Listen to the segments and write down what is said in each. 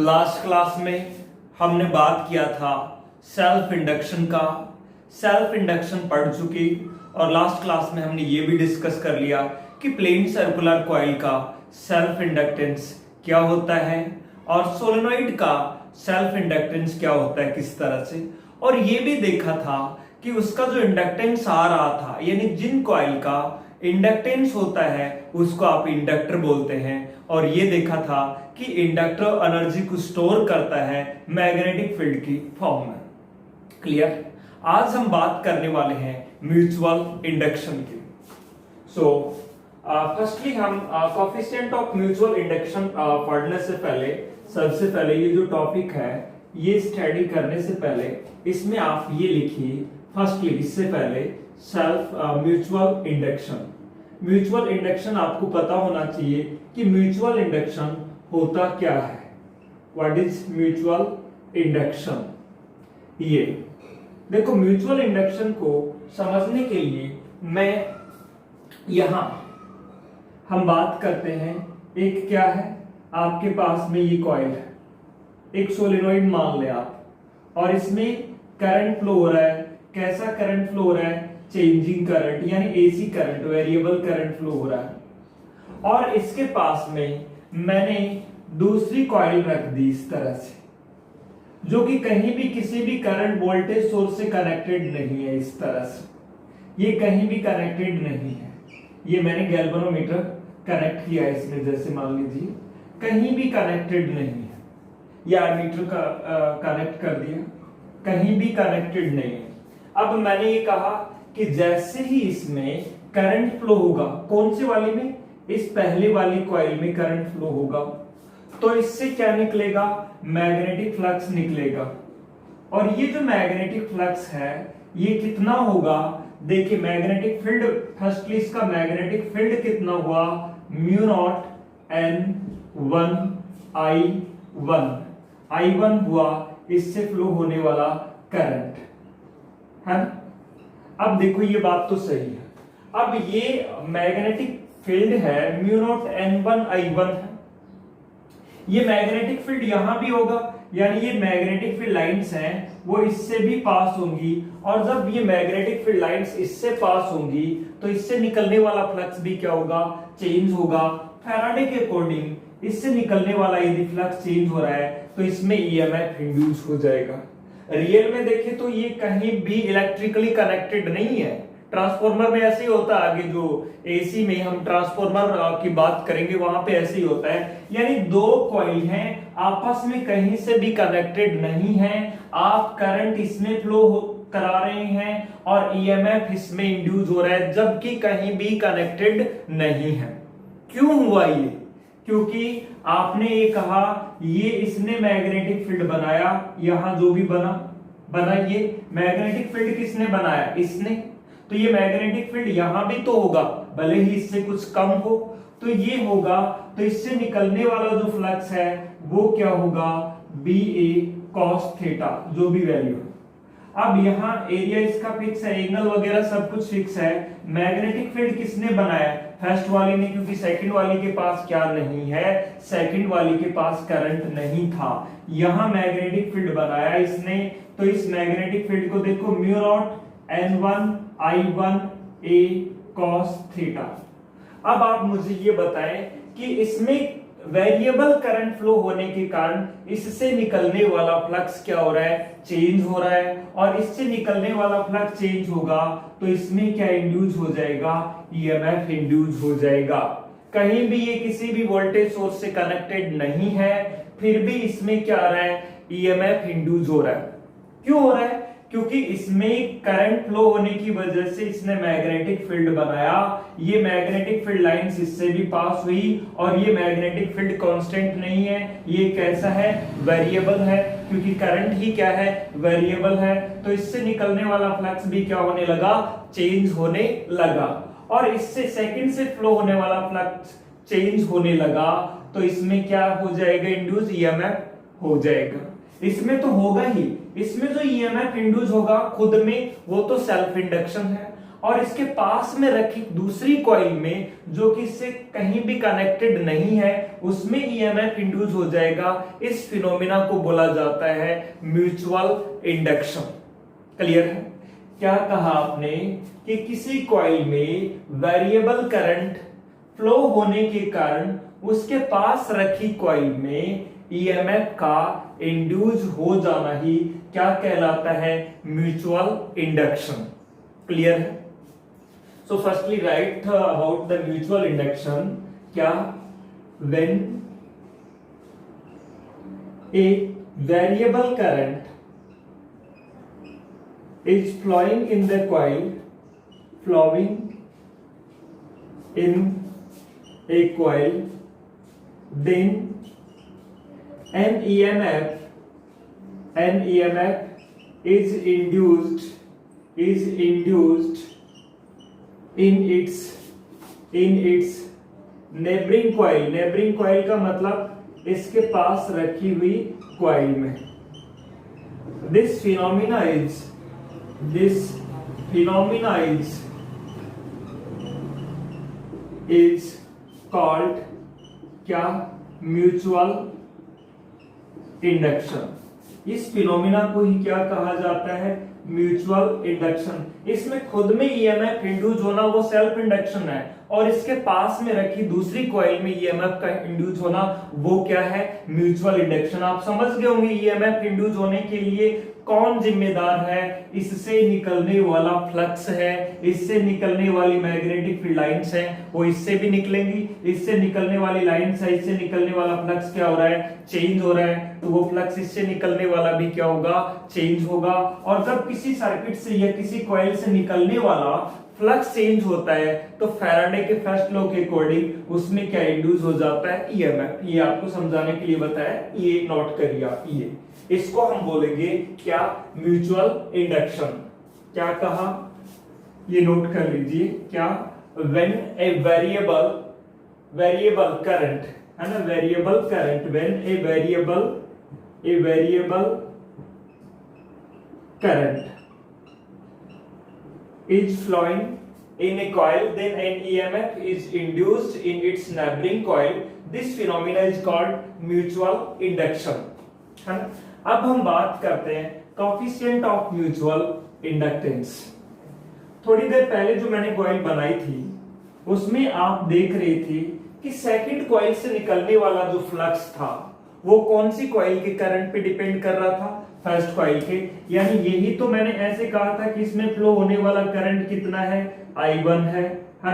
Last class में हमने बात किया था सेल्फ इंडक्शन का। सेल्फ इंडक्शन पढ़ चुकी और लास्ट क्लास में हमने ये भी डिस्कस कर लिया कि प्लेन सर्कुलर कॉइल का सेल्फ इंडक्टेंस क्या होता है और सोलेनोइड का सेल्फ इंडक्टेंस क्या होता है किस तरह से। और ये भी देखा था कि उसका जो इंडक्टेंस आ रहा था, यानी जिन कॉइल का इंडक्टेंस होता है उसको आप इंडक्टर बोलते हैं। और ये देखा था कि इंडक्टर एनर्जी को स्टोर करता है मैग्नेटिक फील्ड की फॉर्म में। क्लियर? आज हम बात करने वाले हैं म्यूचुअल इंडक्शन की। सो फर्स्टली हम कोएफिशिएंट ऑफ म्यूचुअल इंडक्शन पढ़ने से पहले सबसे पहले ये जो टॉपिक है ये स्टडी करने से पहले इसमें आप ये लिखिए फर्स्टली, इससे पहले self mutual induction. Mutual induction आपको पता होना चाहिए कि म्यूचुअल इंडक्शन होता क्या है। What is mutual induction? ये देखो, म्यूचुअल इंडक्शन को समझने के लिए मैं यहां हम बात करते हैं। एक क्या है, आपके पास में ये कॉइल है, एक सोलेनोइड मान ले आप, और इसमें करंट फ्लो हो रहा है। कैसा करंट फ्लो हो रहा है? चेंजिंग करंट, यानी AC current, variable current flow हो रहा है। और इसके पास में मैंने दूसरी कॉइल रख दी इस तरह से, जो कि कहीं भी किसी भी करंट वोल्टेज सोर्स से कनेक्टेड नहीं है। इस तरह से ये कहीं भी कनेक्टेड नहीं है। ये मैंने गैल्वेनोमीटर कनेक्ट किया है इसमें, जैसे मान लीजिए कहीं भी कनेक्टेड नहीं है। या मीटर का कनेक्ट कर दिया, कहीं भी कनेक्टेड नहीं है। अब मैंने ये कहा कि जैसे ही इसमें करंट फ्लो होगा, कौन सी वाली में? इस पहले वाली कॉइल में करंट फ्लो होगा, तो इससे क्या निकलेगा? मैग्नेटिक फ्लक्स निकलेगा। और ये जो मैग्नेटिक फ्लक्स है ये कितना होगा? देखिए मैग्नेटिक फील्ड, फर्स्टली इसका मैग्नेटिक फील्ड कितना हुआ? म्यू नॉट N1 I1 हुआ इससे फ्लो होने वाला करंट है ना। अब देखो ये बात तो सही है। अब ये मैग्नेटिक फील्ड है म्यू नॉट N1 I1 है। ये मैग्नेटिक फील्ड यहां भी होगा, यानी ये मैग्नेटिक फील्ड लाइंस हैं वो इससे भी पास होंगी। और जब ये मैग्नेटिक फील्ड लाइंस इससे पास होंगी तो इससे निकलने वाला फ्लक्स भी क्या होगा? चेंज होगा। फैराडे के अकॉर्डिंग इससे निकलने वाला यदि फ्लक्स चेंज हो रहा है तो इसमें ईएमएफ इंड्यूस हो जाएगा। रियल में देखें तो ये कहीं भी इलेक्ट्रिकली कनेक्टेड नहीं है। ट्रांसफॉर्मर में ऐसे ही होता है, आगे जो एसी में हम ट्रांसफॉर्मर की बात करेंगे वहां पे ऐसे ही होता है। यानी दो कॉइल हैं, आपस में कहीं से भी कनेक्टेड नहीं है। आप करंट इसमें फ्लो करा रहे हैं और ईएमएफ इसमें इंड्यूस हो रहा है, जबकि कहीं भी कनेक्टेड नहीं है। क्यों हुआ ये? क्योंकि आपने ये कहा ये इसने मैग्नेटिक फील्ड बनाया, यहां जो भी बना ये मैग्नेटिक फील्ड किसने बनाया? इसने। तो ये मैग्नेटिक फील्ड यहां भी तो होगा, भले ही इससे कुछ कम हो तो ये होगा। तो इससे निकलने वाला जो फ्लक्स है वो क्या होगा? BA cos थीटा, जो भी वैल्यू। अब यहाँ एरिया इसका फिक्स है, एंगल वगैरह सब कुछ फिक्स है। मैग्नेटिक फील्ड किसने बनाया? फर्स्ट वाली ने, क्योंकि सेकंड वाली के पास क्या नहीं है? सेकंड वाली के पास करंट नहीं था। यहाँ मैग्नेटिक फील्ड बनाया इसने। तो इस मैग्नेटिक फील्ड को देखो, mu naught N1 I1 A cos theta. अब आप मुझे ये बताएं कि इसमें वेरिएबल करंट फ्लो होने के कारण इससे निकलने वाला फ्लक्स क्या हो रहा है? चेंज हो रहा है। और इससे निकलने वाला फ्लक्स चेंज होगा तो इसमें क्या इंड्यूस हो जाएगा? ईएमएफ इंड्यूस हो जाएगा। कहीं भी ये किसी भी वोल्टेज सोर्स से कनेक्टेड नहीं है, फिर भी इसमें क्या आ रहा है? ईएमएफ इंड्यूस हो रहा है। क्यों हो रहा है? क्योंकि इसमें करंट फ्लो होने की वजह से इसने मैग्नेटिक फील्ड बनाया। ये मैग्नेटिक फील्ड लाइंस इससे भी पास हुई और ये मैग्नेटिक फील्ड कांस्टेंट नहीं है, ये कैसा है? वेरिएबल है, क्योंकि करंट ही क्या है? वेरिएबल है। तो इससे निकलने वाला फ्लक्स भी क्या होने लगा? चेंज होने लगा। और इससे सेकंड से फ्लो होने वाला फ्लक्स चेंज होने लगा तो इसमें क्या हो जाएगा? इंड्यूस ईएमएफ हो जाएगा। इसमें तो होगा ही। इसमें जो ईएमएफ इंड्यूस होगा खुद में वो तो सेल्फ इंडक्शन है। और इसके पास में रखी दूसरी कॉइल में जो कि इससे कहीं भी कनेक्टेड नहीं है उसमें ईएमएफ इंड्यूस हो जाएगा। इस फिनोमिना को बोला जाता है म्यूचुअल इंडक्शन। क्लियर है? क्या कहा आपने कि किसी कॉइल में वेरिएबल करंट फ्लो होने के कारण उसके पास रखी कॉइल में ईएमएफ का इंड्यूस हो जाना ही क्या कहलाता है? Mutual induction. क्लियर है? So firstly write about the mutual induction. क्या? When a variable current is flowing in the coil, flowing in a coil, then an EMF is induced in its neighboring coil। neighboring coil का मतलब इसके पास रखी हुई coil में। This phenomena is called क्या? Mutual induction. इस phenomena को ही क्या कहा जाता है? Mutual induction. इसमें खुद में ईएमएफ इंड्यूस होना वो सेल्फ इंडक्शन है और इसके पास में रखी दूसरी कॉइल में ईएमएफ का इंड्यूस होना वो क्या है? Mutual induction. आप समझ गए होंगे ईएमएफ इंड्यूस होने के लिए कौन जिम्मेदार है? इससे निकलने वाला फ्लक्स है, इससे निकलने वाली मैग्नेटिक फील्ड लाइंस है, वो इससे भी निकलेंगी, इससे निकलने वाली लाइंस है, इससे निकलने वाला फ्लक्स क्या हो रहा है? चेंज हो रहा है, तो वो फ्लक्स इससे निकलने वाला भी क्या होगा? चेंज होगा। और जब किसी सर्किट से या किसी कॉइल से निकलने वाला फ्लक्स चेंज होता है तो फैराडे के फर्स्ट लॉ के अकॉर्डिंग उसमें क्या इंड्यूस हो जाता है? ईएमएफ। ये आपको समझाने के लिए बताया, ये नोट करिए आप। ये इसको हम बोलेंगे क्या? Mutual induction. क्या कहा? ये नोट कर लीजिए। क्या? व्हेन ए वेरिएबल करंट है ना, variable current, when a variable current is flowing in a coil, then an EMF is induced in its neighboring coil. This phenomena is called mutual induction। है ना? अब हम बात करते हैं coefficient of mutual inductance। थोड़ी देर पहले जो मैंने कॉइल बनाई थी उसमें आप देख रहे थे कि सेकंड कॉइल से निकलने वाला जो फ्लक्स था वो कौन सी कॉइल के करंट पे डिपेंड कर रहा था? फर्स्ट कॉइल के। यानी यही तो मैंने ऐसे कहा था कि इसमें फ्लो होने वाला करंट कितना है? I1 है ना?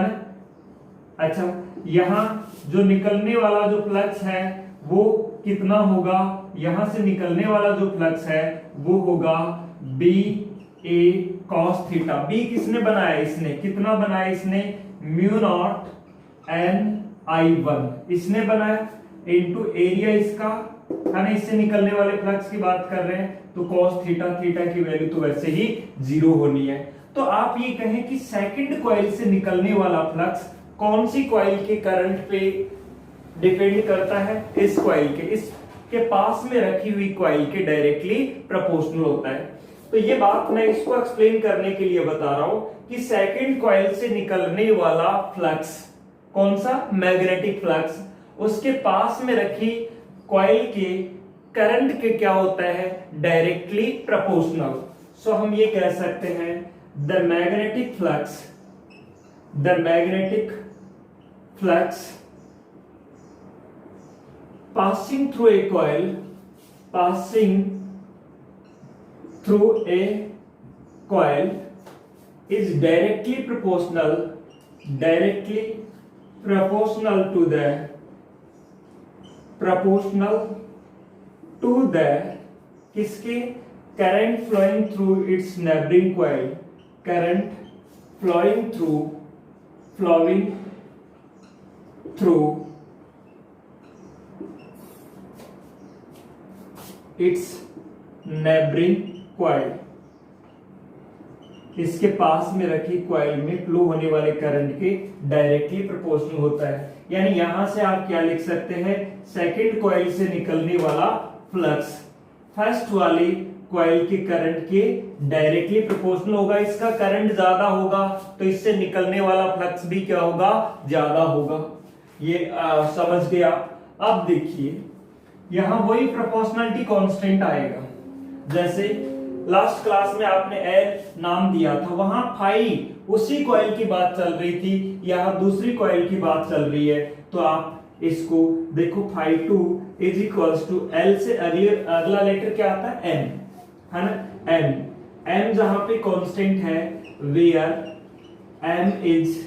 अच्छा, यहां जो निकलने वाला जो फ्लक्स है वो कितना होगा? यहां से निकलने वाला जो फ्लक्स है वो होगा बी ए कॉस थीटा। बी किसने बनाया? इसने। कितना बनाया इसने? म्यू नॉट एन I1 इसने बनाया इनटू एरिया इसका, है ना? इससे निकलने वाले फ्लक्स की बात कर रहे हैं तो cos थीटा, थीटा की वैल्यू तो वैसे ही 0 होनी है। तो आप ये कहें कि सेकंड कॉइल से निकलने वाला फ्लक्स कौन सी कॉइल के करंट पे डिपेंड करता है? इस कॉइल के, इसके पास में रखी हुई कॉइल के डायरेक्टली प्रोपोर्शनल होता है। तो ये बात मैं इसको एक्सप्लेन करने के लिए बता रहा हूं कि सेकंड कॉइल से निकलने वाला फ्लक्स कौन सा? मैग्नेटिक फ्लक्स, उसके पास में रखी कॉइल के करंट के क्या होता है? Directly proportional. सो हम ये कह सकते हैं the magnetic flux passing through a coil is directly proportional to the किसके? current flowing through its neighboring coil, current flowing through its neighboring coil। इसके पास में रखी कॉइल में फ्लो होने वाले करंट के डायरेक्टली प्रोपोर्शनल होता है। यानी यहां से आप क्या लिख सकते हैं? सेकंड कॉइल से निकलने वाला फ्लक्स फर्स्ट वाली कॉइल के करंट के डायरेक्टली प्रोपोर्शनल होगा। इसका करंट ज्यादा होगा तो इससे निकलने वाला फ्लक्स भी क्या होगा, ज्यादा होगा। ये समझ गया। अब देखिए यहां वही प्रोपोर्शनलिटी कांस्टेंट आएगा। जैसे लास्ट क्लास में आपने एल नाम दिया था, वहां फाई उसी कॉइल की बात चल रही थी, यहां दूसरी कॉइल की बात चल रही है। तो आप इसको देखो, phi 2 is equals to L से अगला लेटर क्या आता है, एम, है ना। एम जहां पे कांस्टेंट है, where M is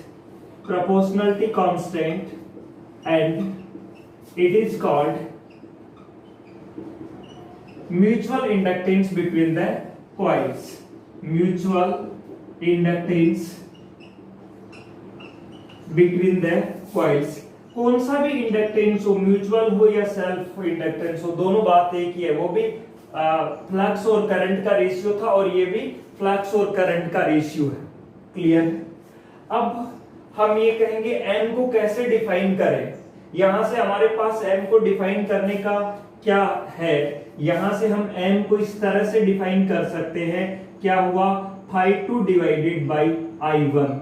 proportionality constant and it is called mutual inductance between the coils. Mutual inductance between the coils. कौन सा भी इंडक्टेंस हो, म्यूचुअल हो या सेल्फ इंडक्टेंस हो, दोनों बात एक ही है। वो भी फ्लक्स और करंट का रेशियो था और ये भी फ्लक्स और करंट का रेशियो है। क्लियर। अब हम ये कहेंगे एम को कैसे डिफाइन करें। यहां से हमारे पास एम को डिफाइन करने का क्या है, यहां से हम एम को इस तरह से डिफाइन कर सकते हैं। क्या हुआ, phi 2 divided by I1।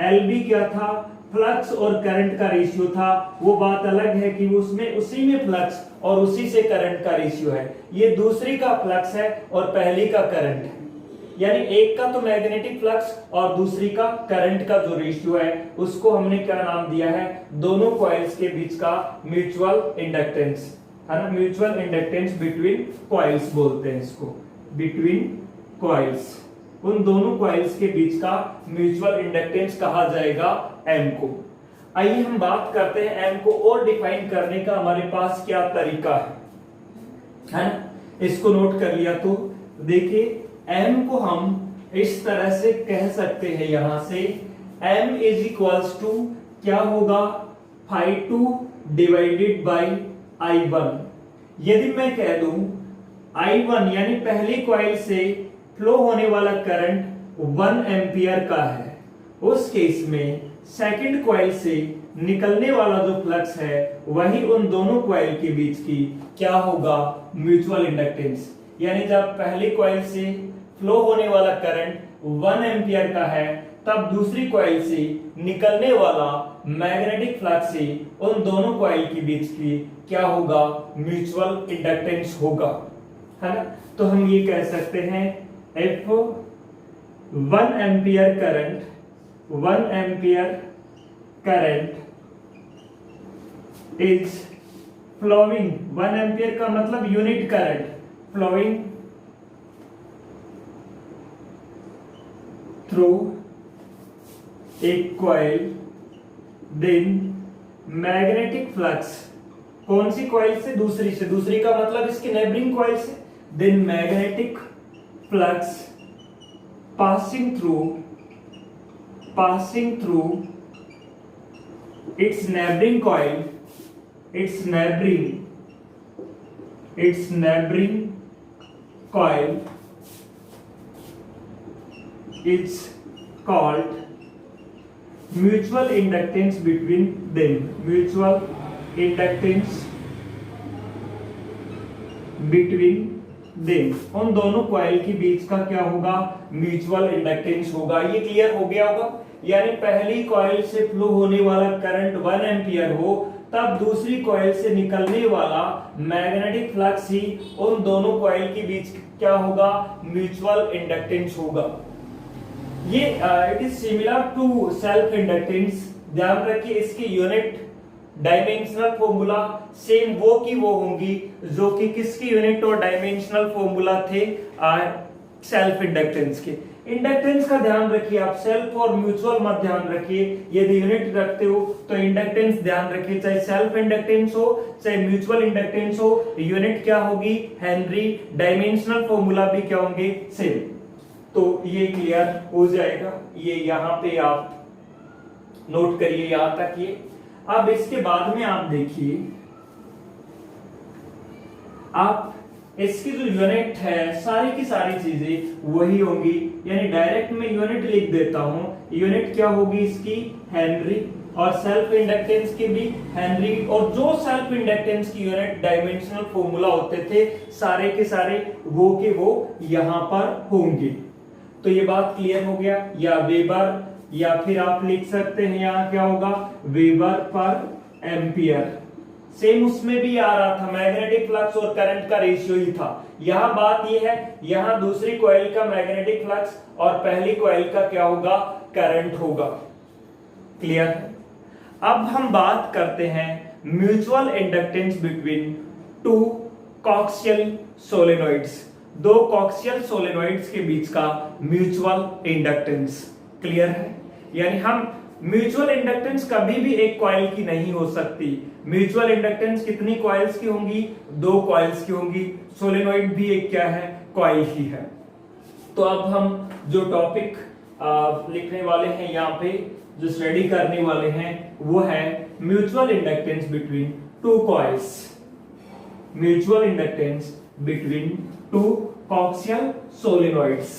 L भी क्या था, फ्लक्स और करंट का रेशियो था। वो बात अलग है कि उसमें उसी में फ्लक्स और उसी से करंट का रेशियो है। ये दूसरी का फ्लक्स है और पहली का करंट है, यानी एक का तो मैग्नेटिक फ्लक्स और दूसरी का करंट का जो रेशियो है उसको हमने क्या नाम दिया है, दोनों कॉइल्स के बीच का म्यूचुअल इंडक्टेंस, है ना। म्यूचुअल इंडक्टेंस बिटवीन कॉइल्स बोलते हैं इसको, बिटवीन कॉइल्स। उन दोनों कॉइल्स के बीच का म्यूचुअल इंडक्टेंस कहा जाएगा एम को। आइए हम बात करते हैं एम को और डिफाइन करने का हमारे पास क्या तरीका है ना। इसको नोट कर लिया तो देखिए, एम को हम इस तरह से कह सकते हैं, यहां से एम इज इक्वल्स टू क्या होगा, फाई 2 डिवाइडेड बाई I1। यदि मैं कह दूं I1 यानी पहली कॉइल से फ्लो होने वाला करंट 1 एम्पियर का है, उस केस में सेकंड कॉइल से निकलने वाला जो फ्लक्स है वही उन दोनों कॉइल के बीच की क्या होगा, म्यूचुअल इंडक्टेंस। यानी जब पहली कॉइल से फ्लो होने वाला करंट 1 एम्पियर का है, तब दूसरी कॉइल से निकलने वाला मैग्नेटिक फ्लक्स से उन दोनों कॉइल के बीच की क्या होगा, म्यूचुअल इंडक्टेंस होगा, है ना। तो हम ये कह सकते हैं if 1 ampere current 1 ampere current is flowing, 1 ampere का मतलब unit current flowing through a coil, then magnetic flux कौन सी कॉइल से, दूसरी से, दूसरी का मतलब इसकी नेबरिंग कॉइल से, then magnetic flux passing through its neighboring coil, its neighboring coil is called mutual inductance between them, mutual inductance between them। उन दोनों कॉइल के बीच का क्या होगा, म्यूचुअल इंडक्टेंस होगा। ये क्लियर हो गया होगा। यानी पहली कॉइल से फ्लो होने वाला करंट 1 एम्पियर हो, तब दूसरी कॉइल से निकलने वाला मैग्नेटिक फ्लक्स ही उन दोनों कॉइल के बीच क्या होगा, म्यूचुअल इंडक्टेंस होगा। ये it is similar to self inductance. ध्यान रखिए इसकी यूनिट डायमेंशनल फॉर्मूला सेम वो की वो होंगी जो कि किसकी यूनिट और डायमेंशनल फॉर्मूला थे सेल्फ इंडक्टेंस के। इंडक्टेंस का ध्यान रखिए आप, सेल्फ और म्यूचुअल मत ध्यान रखिए। यदि यूनिट रखते हो तो इंडक्टेंस ध्यान रखिए, चाहे सेल्फ इंडक्टेंस हो चाहे म्यूचुअल इंडक्टेंस हो, यूनिट क्या होगी, हेनरी। डायमेंशनल फॉर्मूला भी क्या होंगे, सेम। तो ये क्लियर हो जाएगा। ये यहां पे आप नोट करिए, यहां तक ये। अब इसके बाद में आप देखिए, आप इसकी जो यूनिट है सारी की सारी चीजें वही होंगी। यानी डायरेक्ट मैं यूनिट लिख देता हूं, यूनिट क्या होगी इसकी, हेनरी, और सेल्फ इंडक्टेंस की भी हेनरी, और जो सेल्फ इंडक्टेंस की यूनिट डायमेंशनल फॉर्मूला होते थे सारे के सारे वो के वो यहां पर होंगे। तो ये बात क्लियर हो गया। या वेबर, या फिर आप लिख सकते हैं यहां क्या होगा, वेबर पर एम्पियर। सेम उसमें भी आ रहा था, मैग्नेटिक फ्लक्स और करंट का रेशियो ही था। यहां बात ये है, यहां दूसरी कॉइल का मैग्नेटिक फ्लक्स और पहली कॉइल का क्या होगा, करंट होगा। क्लियर है। अब हम बात करते हैं mutual inductance between two coxal सोलेनोइड्स। दो कॉक्सियल सोलेनोइड्स के बीच का म्यूचुअल इंडक्टेंस। क्लियर है। यानी हम म्यूचुअल इंडक्टेंस कभी भी एक कॉइल की नहीं हो सकती। म्यूचुअल इंडक्टेंस कितनी कॉइल्स की होंगी, दो कॉइल्स की होंगी। सोलेनोइड भी एक क्या है, कॉइल ही है। तो अब हम जो टॉपिक लिखने वाले हैं यहाँ पे, जो स्टडी करने वाले हैं, वो है mutual inductance between two coils. Mutual inductance between two coxal सोलेनोइड्स,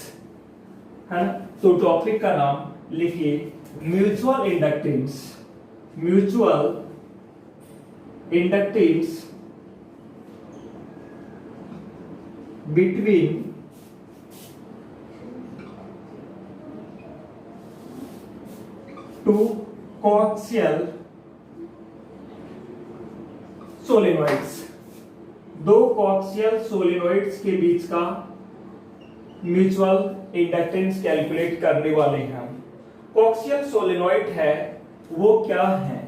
है ना। तो टॉपिक का नाम लिखिए mutual inductance. Mutual inductance between two coxal सोलेनोइड्स। दो कॉक्सियल सोलेनोइड्स के बीच का म्यूचुअल इंडक्टेंस कैलकुलेट करने वाले हैं हम। कॉक्सियल सोलेनोइड है वो क्या है,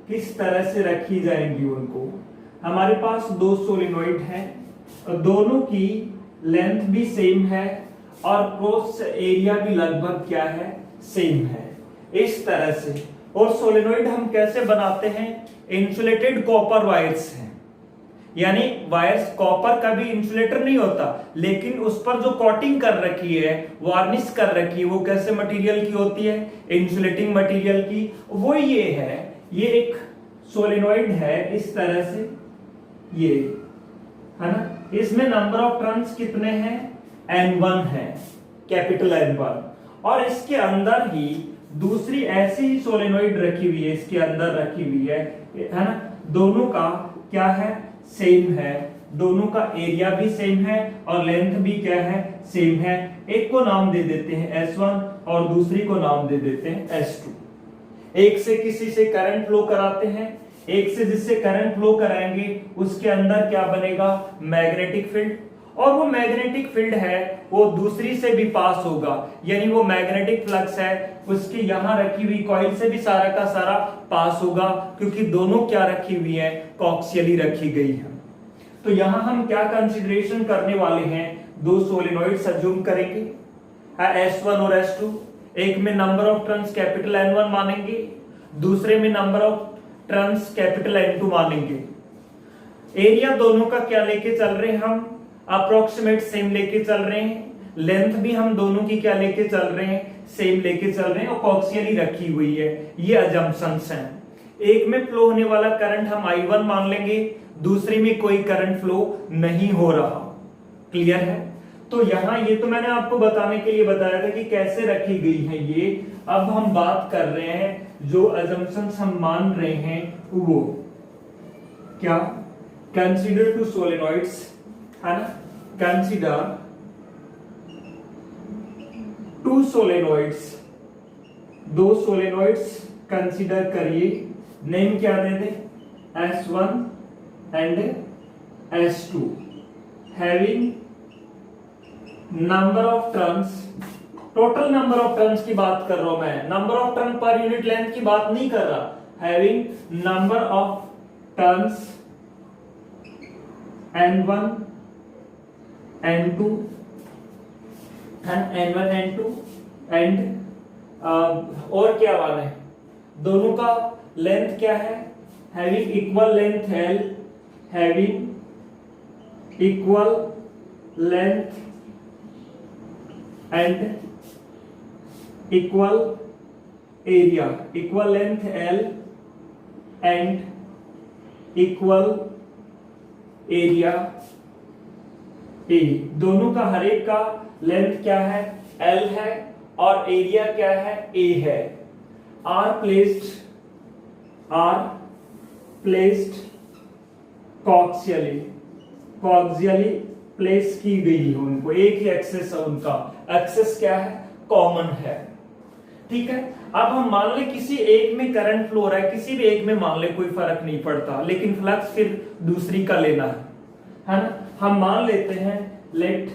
किस तरह से रखी जाएंगी उनको। हमारे पास दो सोलेनोइड हैं, दोनों की लेंथ भी सेम है और क्रॉस एरिया भी लगभग क्या है, सेम है, इस तरह से। और सोलेनोइड हम कैसे बनाते हैं, इंसुलेटेड कॉपर वायर्स हैं। यानी वायर्स, कॉपर का भी इंसुलेटर नहीं होता, लेकिन उस पर जो कोटिंग कर रखी है, वार्निश कर रखी है, वो कैसे मटेरियल की होती है, इंसुलेटिंग मटेरियल की। वो ये है, ये एक सोलेनोइड है इस तरह से, ये है ना। इसमें नंबर ऑफ टर्न्स कितने हैं, N1 है, कैपिटल N1। और इसके अंदर ही दूसरी ऐसी ही सोलेनोइड रखी हुई है, इसके अंदर रखी हुई है ना। दोनों का क्या है, सेम है, दोनों का एरिया भी सेम है और लेंथ भी क्या है, सेम है। एक को नाम दे देते हैं S1 और दूसरी को नाम दे देते हैं S2। एक से किसी से करंट फ्लो कराते हैं, एक से जिससे करंट फ्लो कराएंगे उसके अंदर क्या बनेगा, मैग्नेटिक फील्ड। और वो मैग्नेटिक फील्ड है वो दूसरी से भी पास होगा, यानी वो मैग्नेटिक फ्लक्स है उसके यहां रखी हुई कॉइल से भी सारा का सारा पास होगा, क्योंकि दोनों क्या रखी हुई है, कॉक्सियली रखी गई है। तो यहां हम क्या कंसीडरेशन करने वाले हैं, दो सोलेनोइड्स अज्यूम करेंगे, S1 और S2। एक में number of turns capital N1 मानेंगे, दूसरे में number of turns capital N2 मानेंगे। एरिया दोनों का क्या लेके चल रहे हैं हम, अप्रोक्सीमेट सेम लेके चल रहे हैं। लेंथ भी हम दोनों की क्या लेके चल रहे हैं, सेम लेके चल रहे हैं और कॉक्सियली रखी हुई है। ये अजम्पशंस हैं। एक में फ्लो होने वाला करंट हम I1 मान लेंगे, दूसरे में कोई करंट फ्लो नहीं हो रहा। क्लियर है। तो यहां ये तो मैंने आपको बताने के लिए बताया था कि कैसे रखी गई है ये। अब हम बात कर रहे हैं जो अजम्पशंस हम मान रहे हैं वो क्या, कंसीडर टू सोलेनोइड्स, है ना। कंसीडर टू सोलेनोइड्स, दो सोलेनोइड्स कंसीडर करिए। नेम क्या दे दे, S1 and S2 having number of turns. Total number of turns की बात कर रहा हूं मैं, number of turn per unit length की बात नहीं कर रहा। Having number of turns N1 N2 N1 N2 and और क्या माने, दोनों का लेंथ क्या है, having equal length L, having equal length and equal area. Equal length L and equal area A। दोनों का हर एक का लेंथ क्या है, L है और एरिया क्या है, A है। Are placed are placed coaxially place की गई है उनको, एक ही एक्सेस है उनका, एक्सेस क्या है, कॉमन है। ठीक है, अब हम मान ले किसी एक में करंट फ्लो हो रहा है, किसी भी एक में मान ले कोई फर्क नहीं पड़ता, लेकिन फ्लक्स फिर दूसरी का लेना है ना। हम मान लेते हैं late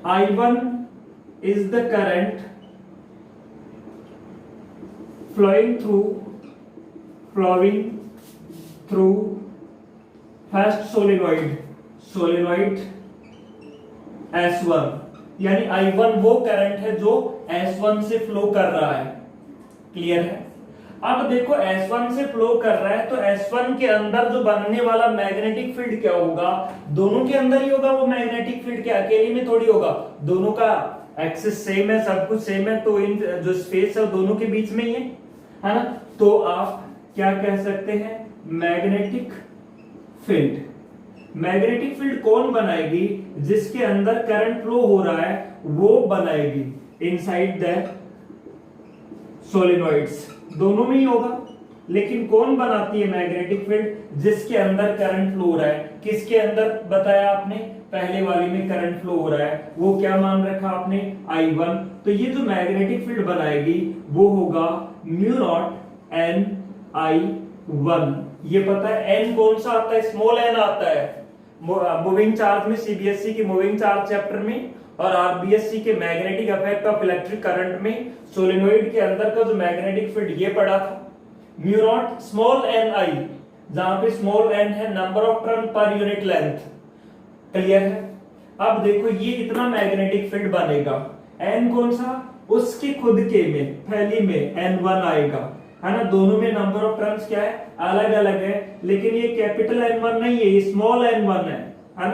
I1 is the current flowing through first solenoid S1, यानी I1 वो करंट है जो S1 से फ्लो कर रहा है। क्लियर है? अब देखो S1 से फ्लो कर रहा है तो S1 के अंदर जो बनने वाला मैग्नेटिक फील्ड क्या होगा, दोनों के अंदर ही होगा वो मैग्नेटिक फील्ड, के अकेले में थोड़ी होगा, दोनों का एक्सिस सेम है, सब कुछ सेम है, तो इन जो स्पेस है दोनों के बीच में ही है ना। तो आप क्या कह सकते हैं, मैग्नेटिक फील्ड। मैग्नेटिक फील्ड कौन बनाएगी, जिसके अंदर करंट फ्लो हो रहा है वो बनाएगी इनसाइड द सोलेनोइड्स, दोनों में ही होगा। लेकिन कौन बनाती है मैग्नेटिक फील्ड, जिसके अंदर करंट फ्लो हो रहा है। किसके अंदर बताया आपने, पहले वाली में करंट फ्लो हो रहा है, वो क्या मान रखा आपने, I1। तो ये जो मैग्नेटिक फील्ड बनाएगी वो होगा म्यू नॉट एन I1। ये पता है n कौन सा आता है, स्मॉल n आता है मूविंग चार्ज में, सीबीएसई की मूविंग चार्ज चैप्टर में, और आरबीएससी के magnetic effect of electric current में सोलेनोइड के अंदर का जो मैग्नेटिक फील्ड ये पड़ा था, mu naught small n I, जहां पे स्मॉल n है number of turn per unit length. Clear है? अब देखो ये इतना मैग्नेटिक फील्ड बनेगा, n कौन सा, उसके खुद के में पहली में n1 आएगा, है ना। दोनों में नंबर ऑफ टर्न्स क्या है, अलग अलग है, लेकिन ये कैपिटल N1 नहीं है, ये स्मॉल n1 है ना।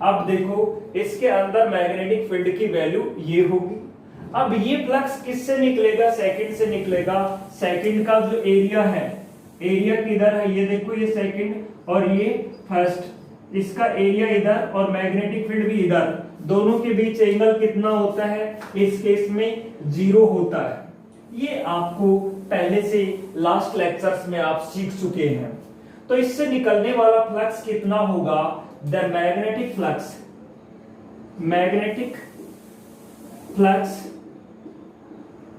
अब देखो इसके अंदर मैग्नेटिक फील्ड की वैल्यू ये होगी। अब ये फ्लक्स किससे निकलेगा, सेकंड से निकलेगा। सेकंड का जो एरिया है, एरिया किधर है, ये देखो ये सेकंड और ये फर्स्ट, इसका एरिया इधर और मैग्नेटिक फील्ड भी इधर, दोनों के बीच एंगल कितना होता है, इस केस में 0 होता है। ये आपको पहले से लास्ट लेक्चर्स में आप सीख चुके हैं। तो इससे निकलने वाला फ्लक्स कितना होगा, the magnetic flux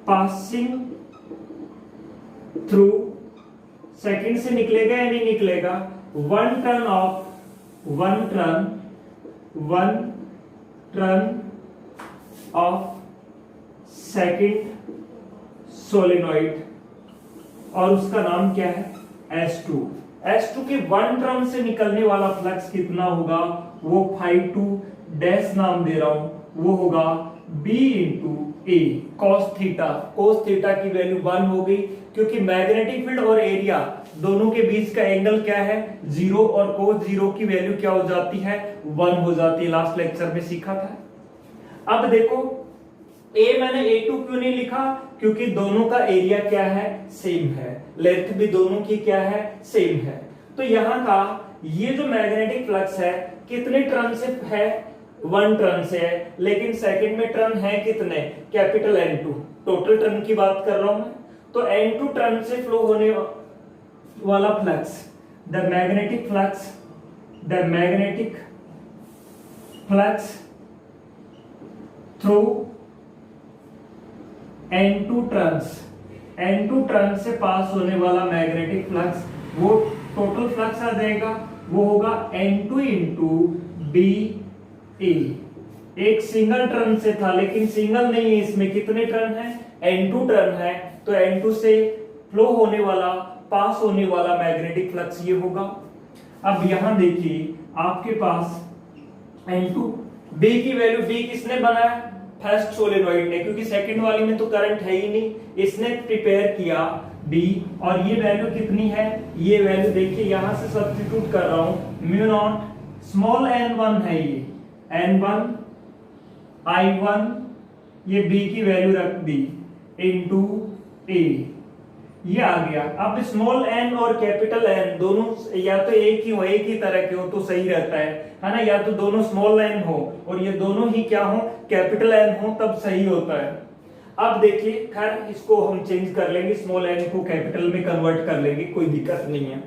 passing through, second से निकलेगा या नहीं निकलेगा, one turn off second solenoid, और उसका नाम क्या है, S2 के वन टर्न से निकलने वाला फ्लक्स कितना होगा, वो φ2 डैश नाम दे रहा हूं, वो होगा B इंटू ए cos थीटा की वैल्यू 1 हो गई, क्योंकि मैग्नेटिक फील्ड और एरिया दोनों के बीच का एंगल क्या है, 0, और cos 0 की वैल्यू क्या हो जाती है, 1 हो जाती है, लास्ट लेक्चर में सीखा था। अब देखो A मैंने A2 क्यों नहीं लिखा, क्योंकि दोनों का एरिया क्या है, सेम है, लेंथ भी दोनों की क्या है, सेम है। तो यहाँ का ये जो मैग्नेटिक फ्लक्स है कितने टर्न से है, 1 टर्न से है, लेकिन सेकंड में टर्न है कितने, कैपिटल N2, टोटल टर्न की बात कर रहा हूं मैं। तो N2 टर्न से फ्लो होने वाला flux, the magnetic flux through N2 turn से पास होने वाला मैग्नेटिक फ्लक्स, वो टोटल फ्लक्स आ जाएगा, वो होगा N2 इंटू बी ए। एक सिंगल टर्न से था, लेकिन सिंगल नहीं है, इसमें कितने टर्न है, N2 टर्न है, तो N2 से फ्लो होने वाला, पास होने वाला मैग्नेटिक फ्लक्स ये होगा। अब यहां देखिए आपके पास N2, B की वैल्यू, B किसने बनाया, फर्स्ट सोलेनोइड ने, क्योंकि सेकंड वाली में तो करंट है ही नहीं, इसने प्रिपेयर किया B, और ये वैल्यू कितनी है, ये वैल्यू देखिए यहां से सब्स्टिट्यूट कर रहा हूं, म्यू नॉट स्मॉल n1 है, ये n1 I1, ये B की वैल्यू रख दी इनटू A, ये आ गया। अब स्मॉल n और कैपिटल N दोनों या तो एक ही हो, एक ही तरह के हो तो सही रहता है ना, या तो दोनों स्मॉल n हो और ये दोनों ही क्या हो, कैपिटल N हो, तब सही होता है। अब देखिए, खैर इसको हम चेंज कर लेंगे, स्मॉल एन को कैपिटल में कन्वर्ट कर लेंगे, कोई दिक्कत नहीं है।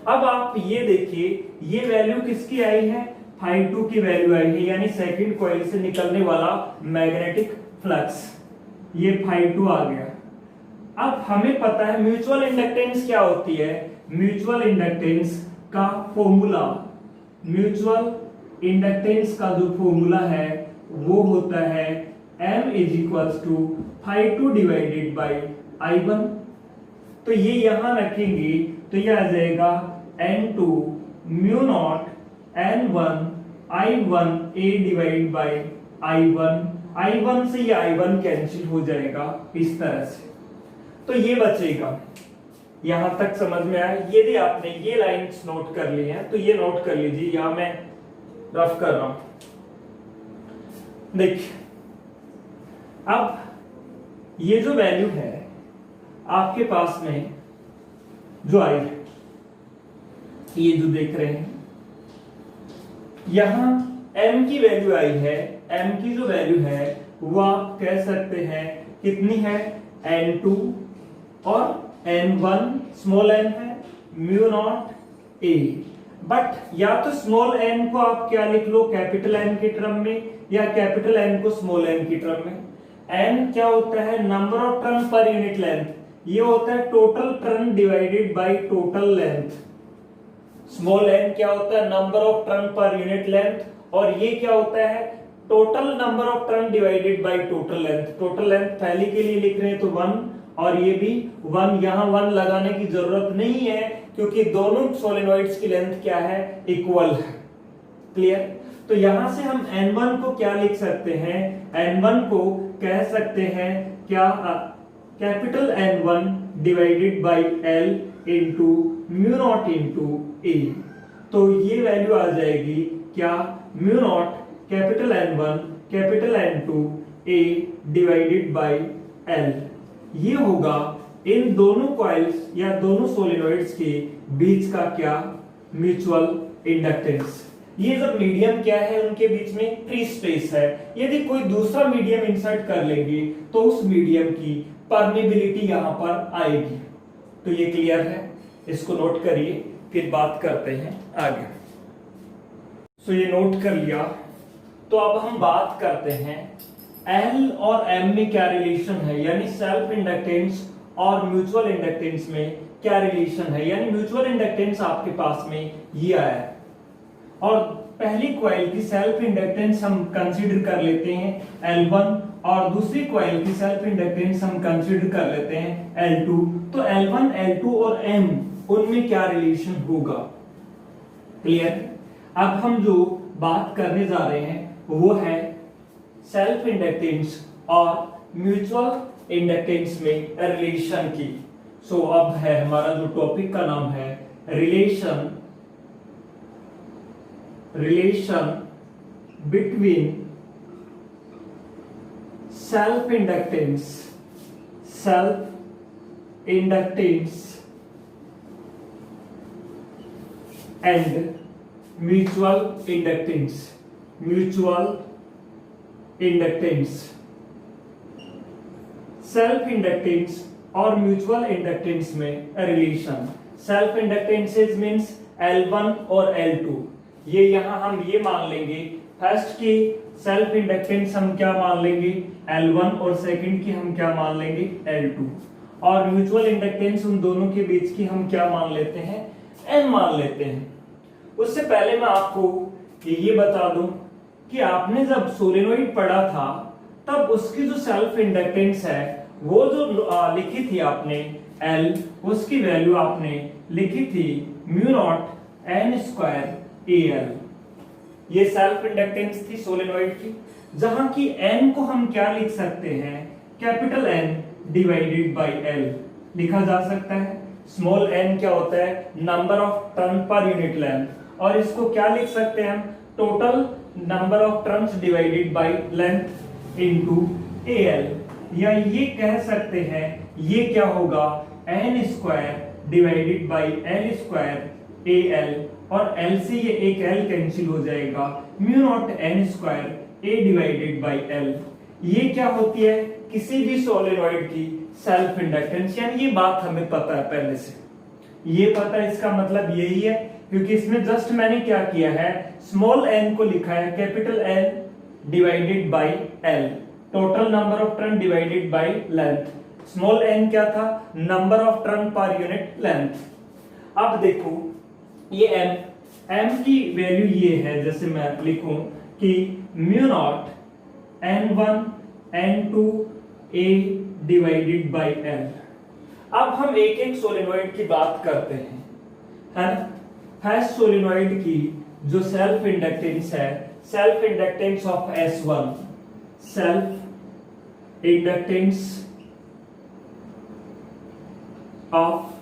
अब आप ये देखिए, ये वैल्यू किसकी आई है, φ2 की वैल्यू आई है, यानी सेकंड कॉइल से निकलने वाला मैग्नेटिक फ्लक्स, ये φ2 आ गया। अब हमें पता है म्यूचुअल इंडक्टेंस क्या होती है। म्यूचुअल इंडक्टेंस का फॉर्मूला, म्यूचुअल इंडक्टेंस का जो फॉर्मूला है वो होता है M is equals to φ2 divided by I1। तो ये यहां रखेंगे तो ये आ जाएगा N2 mu naught N1 I1 A divide by I1 से ये I1 कैंसिल हो जाएगा इस तरह से, तो ये बचेगा। यहां तक समझ में आया। यदि आपने ये लाइंस नोट कर ली हैं तो ये नोट कर लीजिए, यहां मैं रफ कर रहा हूं। देखिए, अब ये जो वैल्यू है आपके पास में जो आई है, ये जो देख रहे हैं यहां m की वैल्यू आई है, m की जो वैल्यू है वो आप कह सकते हैं कितनी है, n2 और n1 स्मॉल n है म्यू नॉट a। बट या तो स्मॉल n को आप क्या लिख लो, कैपिटल N के टर्म में, या कैपिटल N को स्मॉल n की टर्म में। n क्या होता है, number of turn per unit length, ये होता है total turn divided by total length. Small n क्या होता है, number of turn per unit length, और ये क्या होता है, total number of turn divided by total length. Total length पहले के लिए लिख रहे हैं तो 1, और ये भी 1। यहां 1 लगाने की जरूरत नहीं है क्योंकि दोनों सोलेनोइड्स की लेंथ क्या है, इक्वल है। क्लियर। तो यहां से हम n1 को क्या लिख सकते हैं, n1 को कह सकते हैं क्या, capital N1 divided by L into mu naught into A. तो ये वैल्यू आ जाएगी क्या, mu naught capital N1 capital N2 A divided by L। ये होगा इन दोनों कॉइल्स या दोनों सोलेनोइड्स के बीच का क्या, म्यूचुअल इंडक्टेंस। ये जब मीडियम क्या है, उनके बीच में फ्री स्पेस है। यदि कोई दूसरा मीडियम इंसर्ट कर लेंगे तो उस मीडियम की परमेबिलिटी यहां पर आएगी। तो ये क्लियर है, इसको नोट करिए, फिर बात करते हैं आगे। सो ये नोट कर लिया, तो अब हम बात करते हैं L और M में क्या रिलेशन है, यानी सेल्फ इंडक्टेंस और म्यूचुअल इंडक्टेंस में क्या रिलेशन है। यानी म्यूचुअल इंडक्टेंस आपके पास में ये आया है, और पहली कॉइल की सेल्फ इंडक्टेंस हम कंसीडर कर लेते हैं L1, और दूसरी कॉइल की सेल्फ इंडक्टेंस हम कंसीडर कर लेते हैं L2। तो L1, L2 और M उनमें क्या रिलेशन होगा। क्लियर। अब हम जो बात करने जा रहे हैं वो है सेल्फ इंडक्टेंस और म्यूचुअल इंडक्टेंस में रिलेशन की। सो अब है हमारा जो टॉपिक का नाम है relation between self inductance and mutual inductance. Self inductance और म्यूचुअल इंडक्टेंस में रिलेशन। सेल्फ इंडक्टेंसेस मींस L1 और L2। ये यहां हम ये मान लेंगे, फर्स्ट की सेल्फ इंडक्टेंस हम क्या मान लेंगे, L1, और सेकंड की हम क्या मान लेंगे, L2। और म्यूचुअल इंडक्टेंस उन दोनों के बीच की हम क्या मान लेते हैं, N मान लेते हैं। उससे पहले मैं आपको ये बता दूं कि आपने जब सोलेनोइड पढ़ा था तब उसकी जो सेल्फ इंडक्टेंस है वो जो लिखी थी आपने L, उसकी वैल्यू आपने लिखी थी mu naught N square AL। ये सेल्फ इंडक्टेंस थी सोलेनोइड की, जहां की N को हम क्या लिख सकते हैं, capital N divided by L लिखा जा सकता है। स्मॉल n क्या होता है, number of turn per unit length, और इसको क्या लिख सकते हैं हम, total number of turns divided by length into AL। या ये कह सकते हैं ये क्या होगा, n square divided bye L square AL, और L से ये एक L कैंसिल हो जाएगा, mu naught N square A divided by L। ये क्या होती है किसी भी सोलेनॉइड की सेल्फ इंडक्टेंस, यानी ये बात हमें पता है पहले से, ये पता है, इसका मतलब यही है क्योंकि इसमें जस्ट मैंने क्या किया है, स्मॉल n को लिखा है capital N divided by L, total number of turn divided by length. Small n क्या था, number of turn per unit length. अब देखो ये m की वैल्यू ये है, जैसे मैं लिखूं कि mu naught n1 n2 a divided by L। अब हम एक एक सोलेनॉइड की बात करते हैं, है ना। फर्स्ट सोलेनॉइड की जो सेल्फ इंडक्टेंस है, self inductance of S1, self inductance of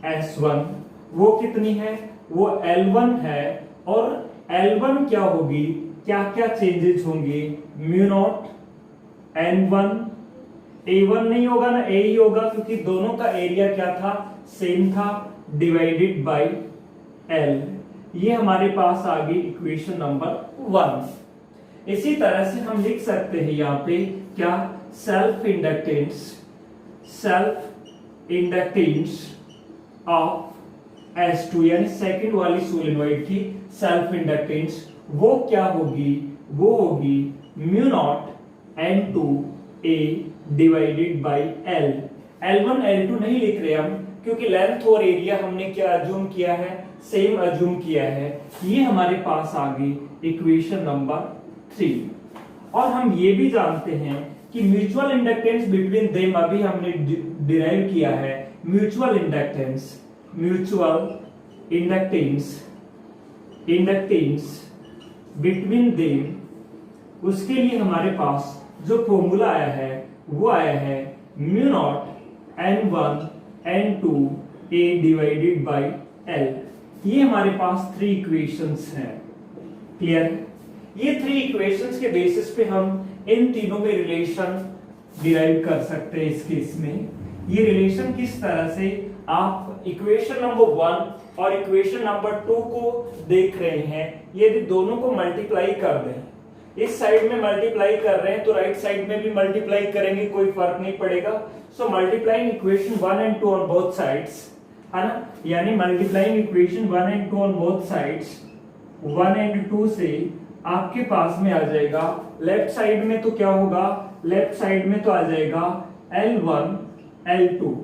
S1 वो कितनी है, वो L1 है। और L1 क्या होगी, क्या क्या चेंजेस होंगे, म्यू नॉट N1, A1 नहीं होगा ना, A ही होगा क्योंकि दोनों का एरिया क्या था, सेम था, डिवाइडेड बाय L। ये हमारे पास आ गई इक्वेशन नंबर 1। इसी तरह से हम लिख सकते हैं यहाँ पे क्या, सेल्फ इंडक्टेंस ऑफ S2 यानी सेकंड वाली सोलेनॉइड की सेल्फ इंडक्टेंस वो क्या होगी, वो होगी mu naught N2 A divided by L। L1 L2 नहीं लिख रहे हम क्योंकि लेंथ और एरिया हमने क्या अज्यूम किया है, सेम अज्यूम किया है। ये हमारे पास आ गई इक्वेशन नंबर 3। और हम ये भी जानते हैं कि म्यूचुअल इंडक्टेंस बिटवीन देम अभी हमने डिराइव किया है, म्यूचुअल इंडक्टेंस बिटवीन देम, उसके लिए हमारे पास जो फॉर्मूला आया है वो आया है mu not N1 N2 A divided by L। ये हमारे पास 3 इक्वेशंस हैं, क्लियर। ये 3 इक्वेशंस के बेसिस पे हम इन तीनों में रिलेशन डिराइव कर सकते हैं। इस केस में ये रिलेशन किस तरह से, आप इक्वेशन नंबर 1 और इक्वेशन नंबर 2 को देख रहे हैं, यदि दोनों को मल्टीप्लाई कर दें, इस साइड में मल्टीप्लाई कर रहे हैं तो राइट साइड में भी मल्टीप्लाई करेंगे, कोई फर्क नहीं पड़ेगा। So multiplying equation 1 and 2 on both sides, है ना, यानी multiplying equation 1 and 2 on both sides, 1 and 2 से आपके पास में आ जाएगा, लेफ्ट साइड में तो क्या होगा, लेफ्ट साइड में तो आ जाएगा L1 L2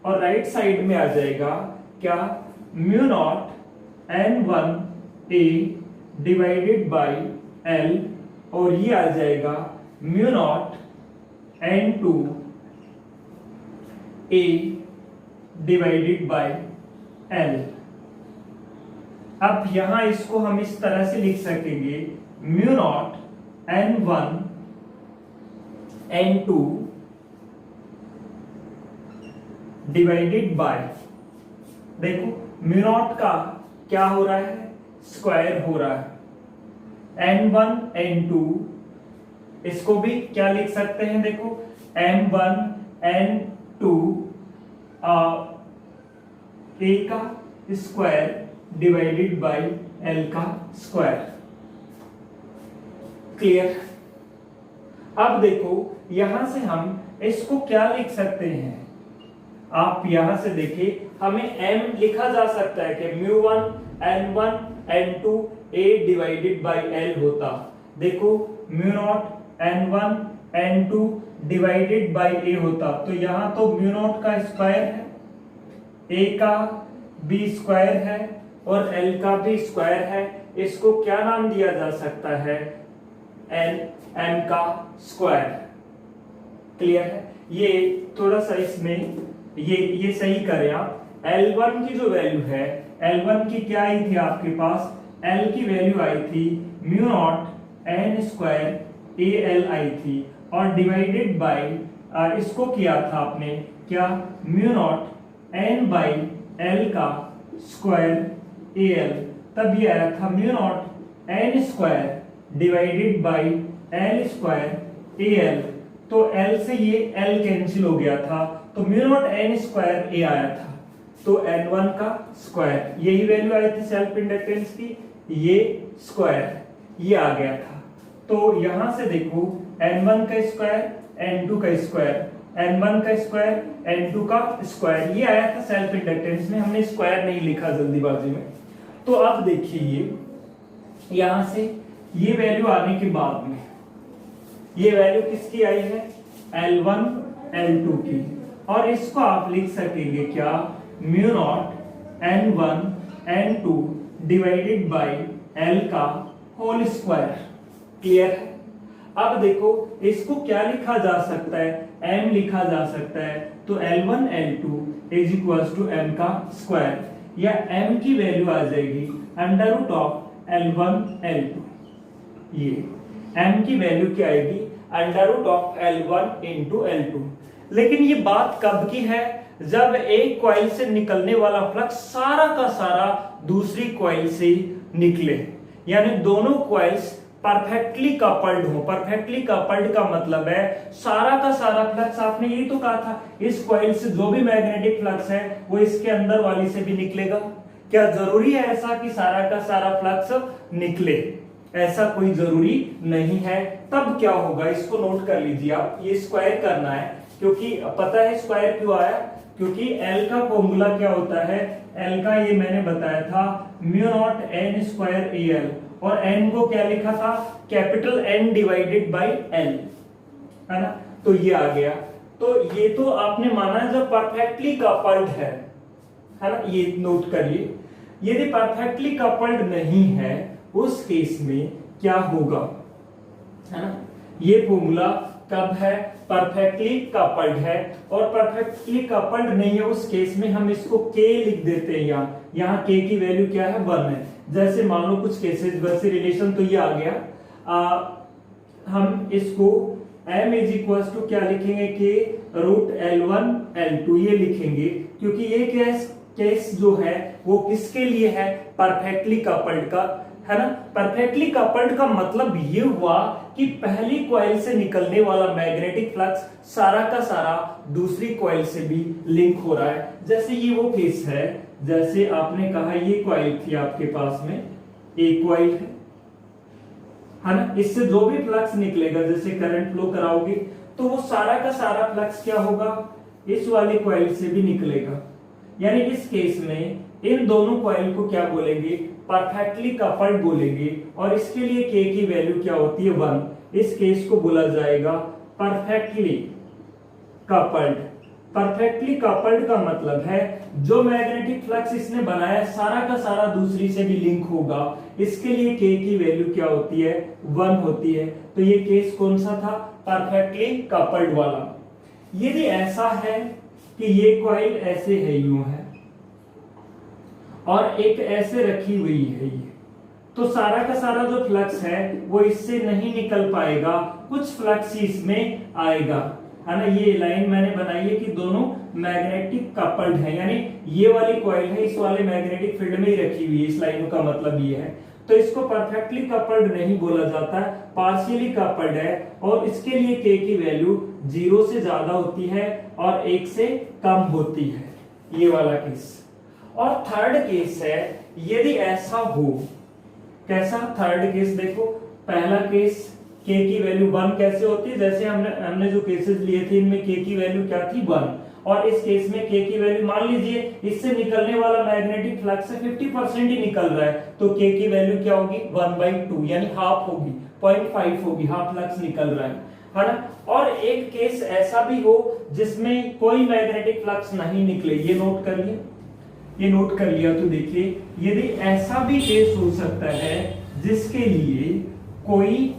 और राइट साइड में आ जाएगा क्या, mu not N1 A divided by L और ये आ जाएगा mu naught N2 A divided by L। अब यहां इसको हम इस तरह से लिख सकेंगे, mu naught N1 N2 divided by, देखो म्यू नॉट का क्या हो रहा है, स्क्वायर हो रहा है, N1 N2 इसको भी क्या लिख सकते हैं, देखो M1 N2 A का स्क्वायर डिवाइडेड बाय L का स्क्वायर, क्लियर। अब देखो यहां से हम इसको क्या लिख सकते हैं, आप यहां से देखिए, हमें m लिखा जा सकता है कि μ1 n1 n2 a divided by l होता, देखो mu naught n1 n2 divided by a होता, तो यहां तो म्यू नॉट का स्क्वायर है, a का भी स्क्वायर है और l का भी स्क्वायर है, इसको क्या नाम दिया जा सकता है, n m का स्क्वायर, क्लियर है। ये थोड़ा सा इसमें ये सही करें आप, L1 की जो वैल्यू है, L1 की क्या आई थी आपके पास, L की वैल्यू आई थी mu naught n square AL आई थी और डिवाइडेड बाय इसको किया था आपने क्या, mu not n by L का स्क्वायर AL, तब ये आया था mu naught n square divided by L square AL, तो L से ये L कैंसिल हो गया था, तो mu naught n square A आया था, तो N1 का स्क्वायर, यही वैल्यू आई थी सेल्फ इंडक्टेंस की, ये स्क्वायर ये आ गया था। तो यहां से देखो n1 का स्क्वायर n2 का स्क्वायर, n1 का स्क्वायर n2 का स्क्वायर। ये आया था सेल्फ इंडक्टेंस में, हमने स्क्वायर नहीं लिखा जल्दीबाजी में। तो अब देखिए यहां से ये वैल्यू आने के बाद में ये वैल्यू किसकी आई है, L1 L2 की, और इसको आप लिख सकेंगे क्या, mu not n1 n2 divided by L का होल स्क्वायर। क्लियर है। अब देखो इसको क्या लिखा जा सकता है, m लिखा जा सकता है, तो L1 L2 is equals to m का स्क्वायर, या m की वैल्यू आ जाएगी under root of L1 L2। ये m की वैल्यू क्या आएगी, under root of L1 into L2। लेकिन ये बात कब की है, जब एक कॉइल से निकलने वाला फ्लक्स सारा का सारा दूसरी कॉइल से निकले, यानी दोनों कॉइल्स परफेक्टली कपल्ड हो। परफेक्टली कपल्ड का मतलब है सारा का सारा फ्लक्स, आपने यही तो कहा था इस कॉइल से जो भी मैग्नेटिक फ्लक्स है वो इसके अंदर वाली से भी निकलेगा। क्या जरूरी है ऐसा कि सारा का सारा फ्लक्स निकले, ऐसा कोई जरूरी नहीं है। तब क्या होगा, इसको नोट कर लीजिए आप, ये स्क्वायर करना है, क्योंकि पता है स्क्वायर क्यों आया, क्योंकि L का फॉर्मूला क्या होता है, L का ये मैंने बताया था mu naught n square AL, और n को क्या लिखा था, capital N divided by L, है ना। तो ये आ गया। तो ये तो आपने माना जब परफेक्टली कपल्ड है ना, ये नोट करिए। यदि परफेक्टली कपल्ड नहीं है उस केस में क्या होगा, है ना। ये फॉर्मूला कब है, परफेक्टली कपल्ड है, और परफेक्टली कपल्ड नहीं है उस केस में हम इसको k लिख देते हैं। यहाँ k की वैल्यू क्या है, 1 है। जैसे मान लो कुछ केसेस वैसे रिलेशन, तो ये आ गया, हम इसको m इज इक्वल टू क्या लिखेंगे, k रूट L1 L2 ये लिखेंगे, क्योंकि ये केस जो है वो किसके लिए है, परफेक्टली कपल्ड का, है ना। परफेक्टली कपल्ड का मतलब ये हुआ कि पहली कॉइल से निकलने वाला मैग्नेटिक फ्लक्स सारा का सारा दूसरी कॉइल से भी लिंक हो रहा है। जैसे ये वो केस है, जैसे आपने कहा ये कॉइल थी आपके पास में, एक कॉइल है ना, इससे जो भी फ्लक्स निकलेगा, जैसे करंट फ्लो कराओगे तो वो सारा का सारा फ्लक्स क्या होगा, इस वाली कॉइल से भी निकलेगा। यानी इस केस में इन दोनों कॉइल को क्या बोलेंगे, परफेक्टली कपल्ड बोलेंगे, और इसके लिए k की वैल्यू क्या होती है, 1। इस केस को बोला जाएगा परफेक्टली कपल्ड। परफेक्टली कपल्ड का मतलब है जो मैग्नेटिक फ्लक्स इसने बनाया सारा का सारा दूसरी से भी लिंक होगा, इसके लिए k की वैल्यू क्या होती है, 1 होती है। तो ये केस कौन सा था, परफेक्टली कपल्ड वाला। यदि ऐसा है कि ये कॉइल ऐसे है, यूं है, और एक ऐसे रखी हुई है ये, तो सारा का सारा जो फ्लक्स है वो इससे नहीं निकल पाएगा, कुछ फ्लक्स इसमें आएगा, है ना। ये लाइन मैंने बनाई है कि दोनों मैग्नेटिक कपल्ड है, यानी ये वाली कॉइल है इस वाले मैग्नेटिक फील्ड में ही रखी हुई है, इस लाइन का मतलब ये है। तो इसको परफेक्टली कपल्ड नहीं बोला जाता, पार्शियली कपल्ड है, और इसके लिए k की वैल्यू 0 से ज्यादा होती है और 1 से कम होती है, ये वाला केस। और थर्ड केस है, यदि ऐसा हो, कैसा थर्ड केस, देखो पहला केस k की वैल्यू 1 कैसे होती है, जैसे हमने जो केसेस लिए थे इनमें k की वैल्यू क्या थी, 1, और इस केस में k की वैल्यू मान लीजिए इससे निकलने वाला मैग्नेटिक फ्लक्स से 50% ही निकल रहा है, तो k की वैल्यू क्या होगी, 1/2, यानी हाफ होगी, 0.5 होगी, हाफ फ्लक्स निकल रहा है ना। और एक केस ऐसा भी हो जिसमें कोई मैग्नेटिक फ्लक्स नहीं निकले, ये नोट करिए, ये नोट कर लिया। तो देखिए यदि ऐसा भी केस हो सकता है जिसके लिए कोई,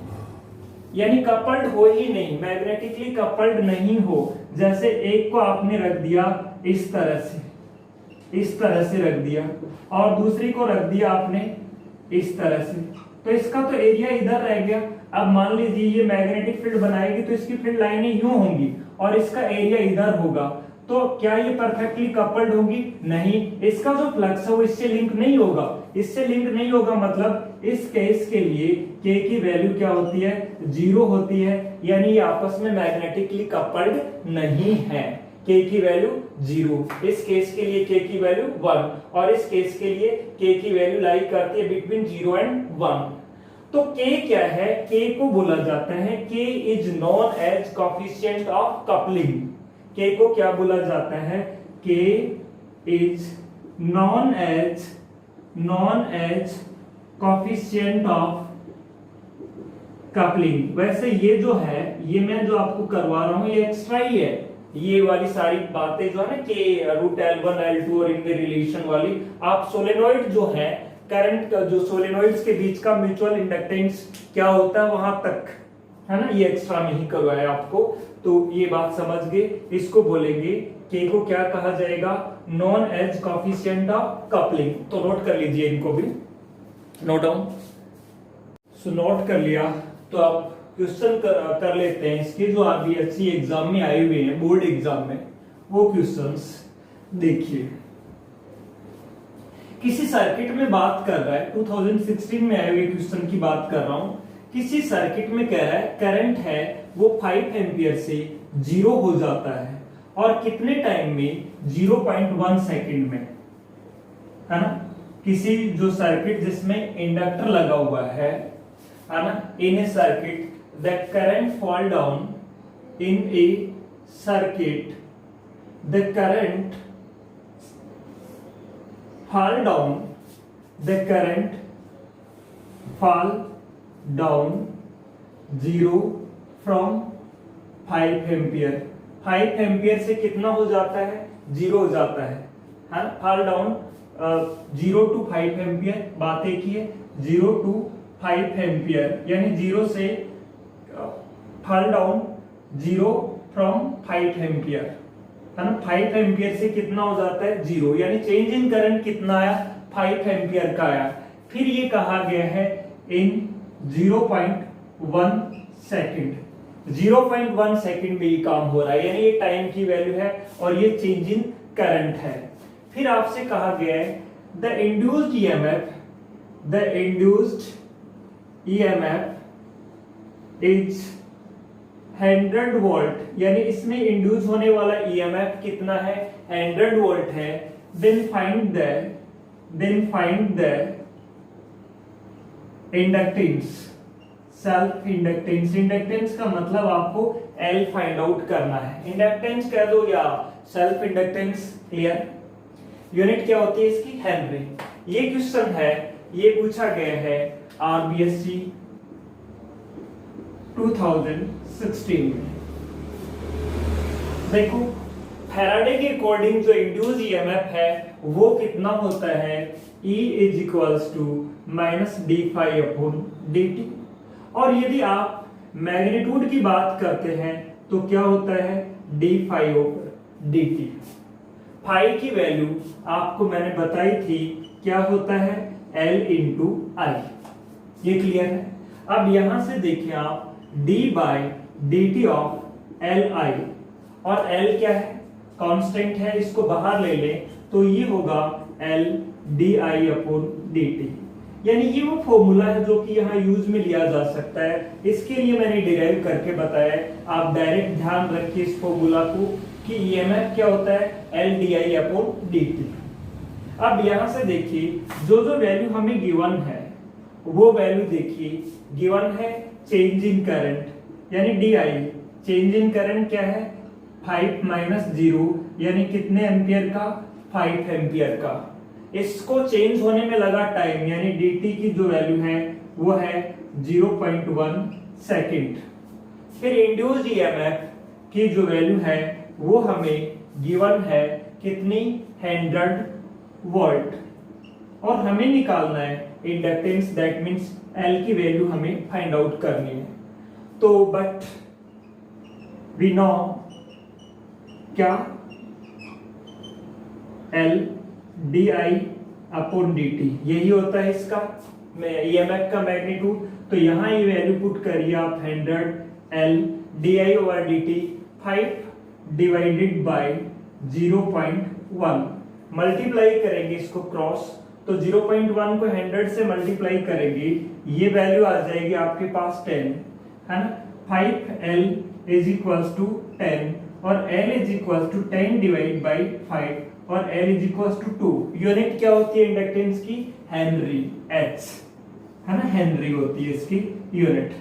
यानी कपल्ड हो ही नहीं, मैग्नेटिकली कपल्ड नहीं हो, जैसे एक को आपने रख दिया इस तरह से रख दिया, और दूसरी को रख दिया आपने इस तरह से, तो इसका तो एरिया इधर रह गया। अब मान लीजिए ये मैग्नेटिक फील्ड बनाएगी तो इसकी फील्ड लाइनें यूं होंगी और इसका एरिया इधर होगा, तो क्या ये परफेक्टली कपल्ड होगी, नहीं। इसका जो फ्लक्स है वो इससे लिंक नहीं होगा, इससे लिंक नहीं होगा, मतलब इस केस के लिए k की वैल्यू क्या होती है, 0 होती है, यानी ये आपस में मैग्नेटिकली कपल्ड नहीं है, k की वैल्यू 0। इस केस के लिए k की वैल्यू 1, और इस केस के लिए k की वैल्यू लाई करती है बिटवीन 0 एंड 1। तो K क्या है? K को बोला जाता है, K is known as coefficient of coupling. K को क्या बोला जाता है? K is known as coefficient of coupling. वैसे ये जो है, ये मैं जो आपको करवा रहा हूं ये एक्स्ट्रा ही है, ये वाली सारी बातें जो है ना कि रूट L1 L2 और इनके रिलेशन वाली, आप सोलेनोइड जो है, करंट का जो सोलेनोइड्स के बीच का म्यूचुअल इंडक्टेंस क्या होता है वहां तक, है ना, ये एक्स्ट्रा में ही करवाया आपको। तो ये बात समझ गए। इसको बोलेंगे के को क्या कहा जाएगा? Known as coefficient of coupling. तो नोट कर लीजिए इनको भी, नोट डाउन। सो नोट कर लिया। तो आप क्वेश्चन कर लेते हैं इसके जो आरबीएससी एग्जाम में आए हुए हैं, बोर्ड एग्जाम में, वो क्वेश्चंस देखिए। किसी सर्किट में बात कर रहा है, 2016 में आए हुए क्वेश्चन की बात कर रहा हूं। किसी सर्किट में कह रहा है करंट है वो 5 एम्पियर से 0 हो जाता है, और कितने टाइम में? 0.1 सेकंड में, है ना। किसी जो सर्किट जिसमें इंडक्टर लगा हुआ है ना, in a circuit the current fall down in a circuit, the current fall down, the current fall down 0 from 5 ampere. 5 ampere से कितना हो जाता है? 0 हो जाता है ना। fall down 0 to 5 एम्पियर, बात एक ही है, 0 to 5 एम्पियर, यानी 0 से fall down 0 from 5 एम्पियर, है ना। 5 एम्पियर से कितना हो जाता है? 0, यानी चेंज इन करंट कितना आया? 5 एम्पियर का आया। फिर ये कहा गया है इन 0.1 सेकंड। 0.1 सेकंड में ये काम हो रहा है, यानी ये टाइम की वैल्यू है और ये चेंज इन करंट है। फिर आपसे कहा गया है the induced EMF is 100 volt, यानी इसमें इंड्यूस होने वाला ईएमएफ कितना है? 100 वोल्ट है। Then find the inductance, self inductance. Inductance का मतलब आपको L फाइंड आउट करना है। इंडक्टेंस कह दो या सेल्फ इंडक्टेंस, क्लियर। यूनिट क्या होती है इसकी? हेनरी। ये क्वेश्चन है, ये पूछा गया है आरबीएससी 2016 में। देखो फैराडे के अकॉर्डिंग जो इंड्यूस ईएमएफ है वो कितना होता है? E is equals to -d∅/dt। और यदि आप मैग्नीट्यूड की बात करते हैं तो क्या होता है? d∅/dt। फाई की वैल्यू आपको मैंने बताई थी, क्या होता है? L into I। ये क्लियर है। अब यहां से देखिए आप d/dt ऑफ Li, और L क्या है? कांस्टेंट है, इसको बाहर ले लें तो ये होगा L di/dt। यानी ये वो फॉर्मूला है जो कि यहाँ यूज में लिया जा सकता है। इसके लिए मैंने डिराइव करके बताया, आप डायरेक्ट ध्यान रखिए इस फॉर्मूला को कि ईएमएफ क्या होता है? L di/dt। अब यहां से देखिए जो वैल्यू हमें गिवन है वो वैल्यू देखिए, गिवन है चेंज इन करंट, यानी di। चेंज इन करंट क्या है? 5 - 0, यानी कितने एम्पियर का? 5 एम्पियर का। इसको चेंज होने में लगा टाइम, यानी dt की जो वैल्यू है वो है 0.1 सेकंड। फिर इंड्यूस्ड ईएमएफ की जो वैल्यू है वो हमें गिवन है कितनी? 100 वोल्ट, और हमें निकालना है इंडक्टेंस, दैट मींस L की वैल्यू हमें फाइंड आउट करनी है। तो बट वी नो क्या? L di/dt, यही होता है इसका ईएमएफ का मैग्नीट्यूड। तो यहां ये वैल्यू पुट करिए आप 100 L di/dt, 5 divided by 0.1, multiply करेंगे इसको क्रॉस, तो 0.1 को 100 से मल्टीप्लाई करेंगे, ये वैल्यू आ जाएगी आपके पास 10, है ना। 5L इज इक्वल्स टू 10 और L is equals to 10 divide by 5 और L is equals to 2। Unit क्या होती है इंडक्टेंस की? हेनरी, H, है ना, हेनरी होती है इसकी यूनिट।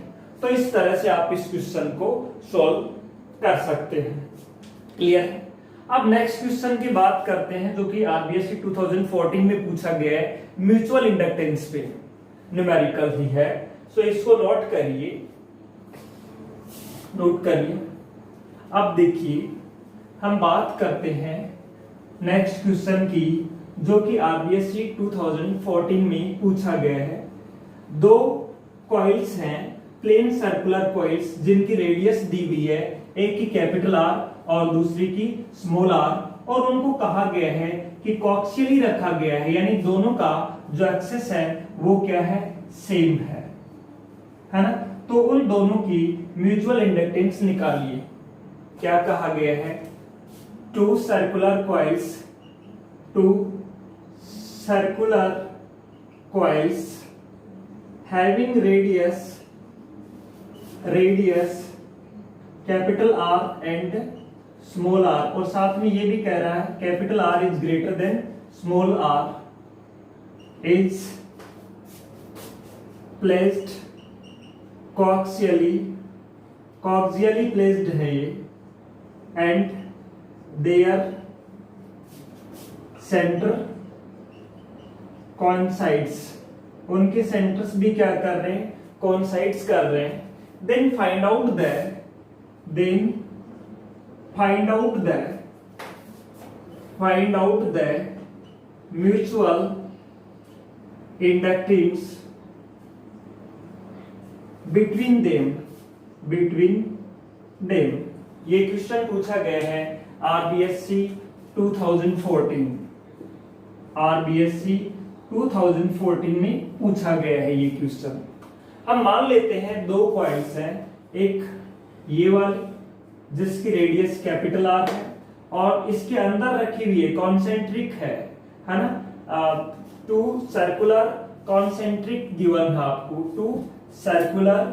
तो इस तरह से आप इस क्वेश्चन को सॉल्व कर सकते हैं। क्लियर है? अब नेक्स्ट क्वेश्चन की बात करते हैं जो कि आरबीएससी 2014 में पूछा गया है, म्यूचुअल इंडक्टेंस पे, न्यूमेरिकल ही है। सो इसको नोट करिए, नोट करिए। अब देखिए हम बात करते हैं नेक्स्ट क्वेश्चन की जो कि आरबीएससी 2014 में पूछा गया है। दो कॉइल्स हैं, प्लेन सर्कुलर कॉइल्स, जिनकी रेडियस दी हुई है, एक की कैपिटल आर और दूसरी की स्मॉल आर, और उनको कहा गया है कि कॉक्सियली रखा गया है, यानी दोनों का जो एक्सेस है वो क्या है, सेम है ना। तो उन दोनों की म्यूचुअल इंडक्टेंस निकालिए। क्या कहा गया है, two circular coils having radius capital R and small R, और साथ में ये भी कह रहा है capital R is greater than small R is placed coaxially placed है ये, एंड देयर सेंटर coincides, उनके सेंटर्स भी क्या कर रहे हैं, coincides कर रहे हैं। then find out the mutual inductance between them। ये क्वेश्चन पूछा गया है आरबीएससी 2014 में पूछा गया है ये क्वेश्चन। अब मान लेते हैं दो कॉइल्स हैं, एक ये वाली जिसकी रेडियस कैपिटल आर है और इसके अंदर रखी हुई है कॉन्सेंट्रिक है ना, टू सर्कुलर कॉन्सेंट्रिक गिवन है आपको, टू सर्कुलर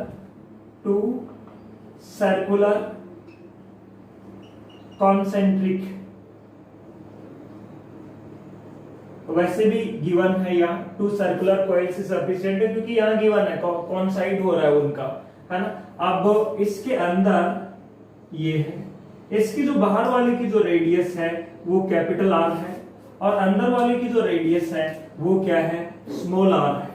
कॉन्सेंट्रिक, वैसे भी गिवन है यहाँ टू सर्कुलर कॉइल से सफिशिएंट है, क्योंकि यहाँ गिवन है कॉन्साइड हो रहा है उनका, है ना। अब इसके अंदर ये है, इसकी जो बाहर वाले की जो रेडियस है वो कैपिटल आर है और अंदर वाले की जो रेडियस है वो क्या है, स्मॉल आर है।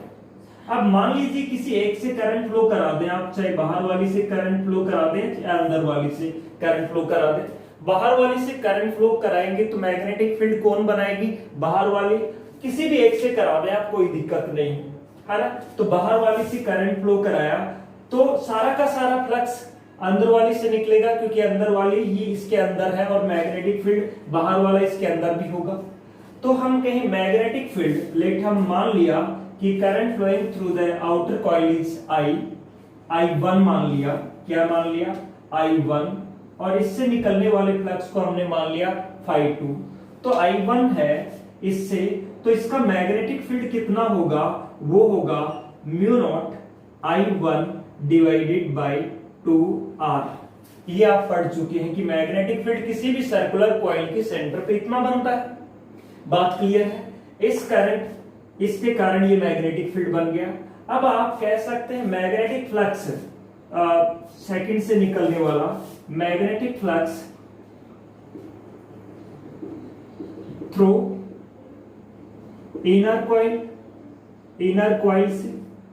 अब मान लीजिए किसी एक से करंट फ्लो करा दें आप, चाहे बाहर वाली से करंट फ्लो करा दें या अंदर वाली से करंट फ्लो करा दें। बाहर वाली से करंट फ्लो कराएंगे तो मैग्नेटिक फील्ड कौन बनाएगी, बाहर वाली। किसी भी एक से करा दें आप, कोई दिक्कत नहीं है ना। तो बाहर वाली से करंट फ्लो कराया तो सारा का सारा फ्लक्स अंदर वाली से निकलेगा, क्योंकि अंदर वाली ही इसके अंदर है और मैग्नेटिक फील्ड बाहर वाला इसके अंदर भी होगा। तो हम कहें मैग्नेटिक फील्ड, लेट हम मान लिया कि current flowing through the outer coil is I1 मान लिया, क्या मान लिया, I1, और इससे निकलने वाले फ्लक्स को हमने मान लिया φ2। तो I1 है इससे, तो इसका मैग्नेटिक फील्ड कितना होगा, वो होगा mu naught I1 divided by 2R। ये आप पढ़ चुके हैं कि मैग्नेटिक फील्ड किसी भी सर्कुलर कॉइल के सेंटर पे इतना बनता है। बात क्लियर है? इसके कारण ये मैग्नेटिक फील्ड बन गया। अब आप कह सकते हैं मैग्नेटिक फ्लक्स, सेकंड से निकलने वाला magnetic flux through inner coil से,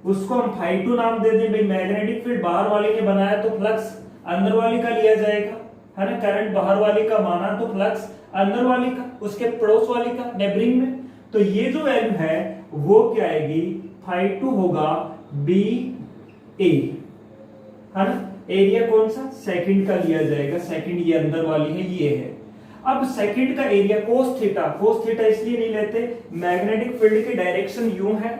उसको हम φ2 नाम दे दें। भाई मैग्नेटिक फील्ड बाहर वाले ने बनाया तो फ्लक्स अंदर वाले का लिया जाएगा, है ना। करंट बाहर वाले का माना तो फ्लक्स अंदर वाले का, उसके पड़ोस वाले का, नेबरिंग में। तो ये जो वैल्यू है वो क्या आएगी, φ2 होगा BA, है ना। एरिया कौन सा, सेकंड का लिया जाएगा, सेकंड ये अंदर वाली है, ये है। अब सेकंड का एरिया कोस थीटा इसलिए नहीं लेते, मैग्नेटिक फील्ड की डायरेक्शन यूं है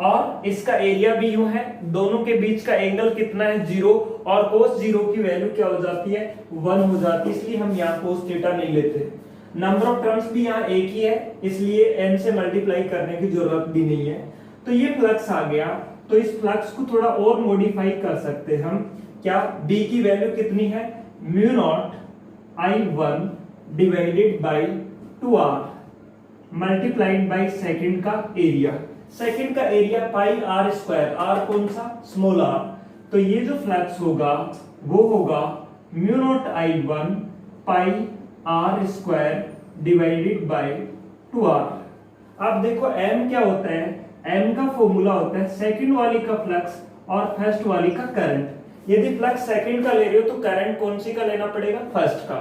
और इसका एरिया भी यूं है, दोनों के बीच का एंगल कितना है, 0, और कोस 0 की वैल्यू क्या हो जाती है, 1 हो जाती है, इसलिए हम यहाँ कोस थीटा नहीं लेते। नंबर ऑफ टर्म्स भी यहाँ एक ही है, इसलिए n से मल्टीप्लाई करने की जरूरत भी नहीं है। तो ये फ्लक्स आ गया, तो इस फ्लक्स को थोड़ा और मॉडिफाई कर सकते हैं हम। क्या, B की वैल्यू कितनी है, mu naught I1 divided by 2R multiplied by second का एरिया। सेकंड का area pi R square, R कौन सा, स्मॉल आर, तो ये जो फ्लक्स होगा वो होगा mu naught I one pi R square divided by 2r। अब देखो m क्या होता है, m का फॉर्मूला होता है सेकंड वाली का फ्लक्स और फर्स्ट वाली का करंट। यदि फ्लक्स सेकंड का ले रहे हो तो करंट कौन सी का लेना पड़ेगा, फर्स्ट का।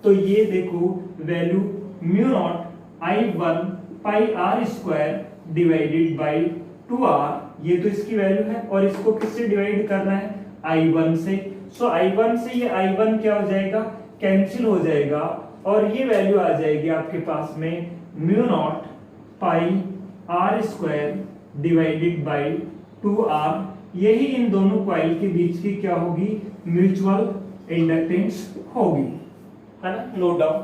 तो ये देखो value mu naught I one pi R square divided by 2r, ये तो इसकी वैल्यू है, और इसको किससे डिवाइड करना है, i1 से। सो i1 से ये i1 क्या हो जाएगा, कैंसिल हो जाएगा, और ये वैल्यू आ जाएगी आपके पास में mu naught pi R square divided by 2r। यही इन दोनों कॉइल के बीच की क्या होगी, म्यूचुअल इंडक्टेंस होगी, है ना, नोट डाउन।